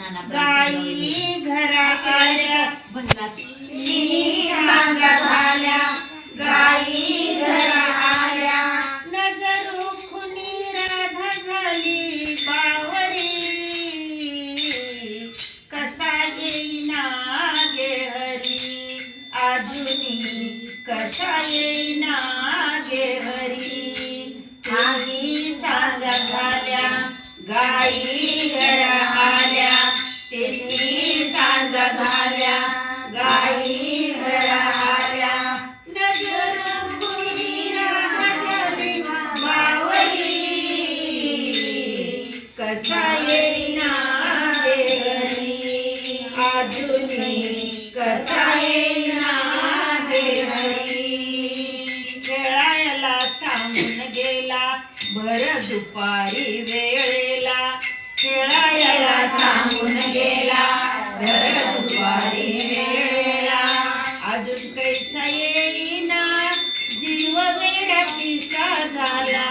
गाई घरात आल्या सांगा झाल्या गाई घरात आल्या नजर खुनी राधा झाली बावरी कसा येईना गे हरी अजूनी कसा येईना गे हरी आम्ही सांगा झाल्या गाई घरात आल्या त्यांनी सांगा झाल्या गाई घरात आल्या नजर खुनी राधा झाली बावरी कसा येईना गे हरी अजूनी कसा येईना गे हरी खेळायला सांगून गेला भर दुपारी वेळेला खेळायला सांगून गेला भर दुपारी वेळेला अजून कैसा येईना जीव वेडा पिसा झाला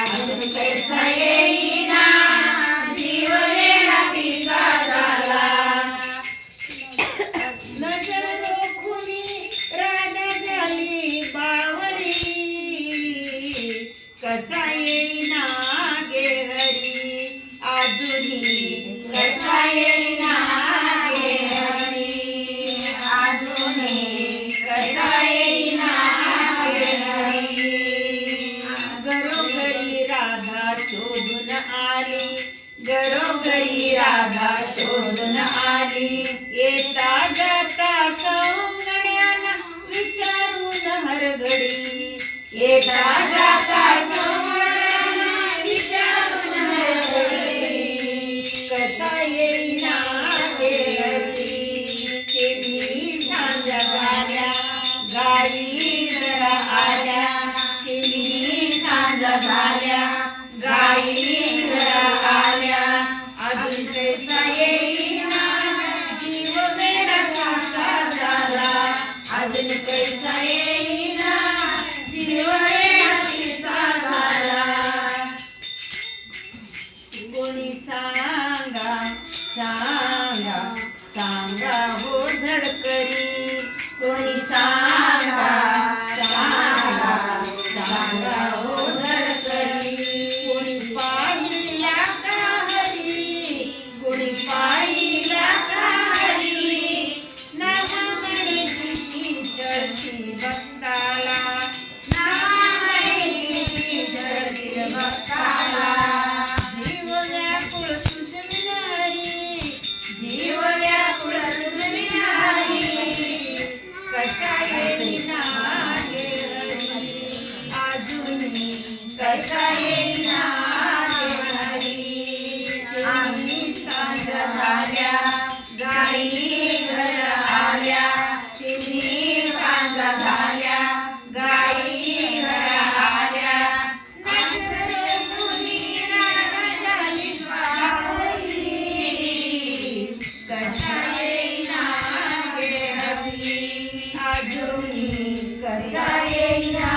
अजून कैसा येईना जीव वेडा पिसा झाला नजर रोखुनी राधा झाली बावरी कसा येईना गे हरी अजूनी कसा येईना गे हरी अजूनी कसा येईना गे हरी घरोघरी राधा शोधून आली घरोघरी राधा शोधून आली येता जाता सौंदर्याला विचारून हरघडी येता जाता सौंदर्याला विचारून हरघडी कसा येईना गे हरी त्यांनी सांगा झाल्या गाई घरात आल्या त्यांनी सांगा झाल्या गाई घरात आल्या अजून कैसा येईना जीव वेडा कसा झाला अजून कैसा येईना जीव वेडा कसा झाला कोणी सांगा सांगा सांगा हो धडकरी कोणी सांगा सांगा सांगा हो धडकरी कोणी पाहिला का हरी कोणी पाहिला का हरी नावामध्ये किती चढती भक्ताला नावामध्ये किती चढती भक्ताला जीव व्याकुळ तुझ विनारी जीव व्याकुळ तुझ विनारी कसा येईना गे हरी अजूनी कसा येईना गे हरी आम्ही सांगा झाल्या गाई घरात आल्या त्यांनी सांगा झाल्या गाई घरात आल्या नजर खुनी राधा झाली बावरी कसा येईना गे हरी अजूनी कसा येईना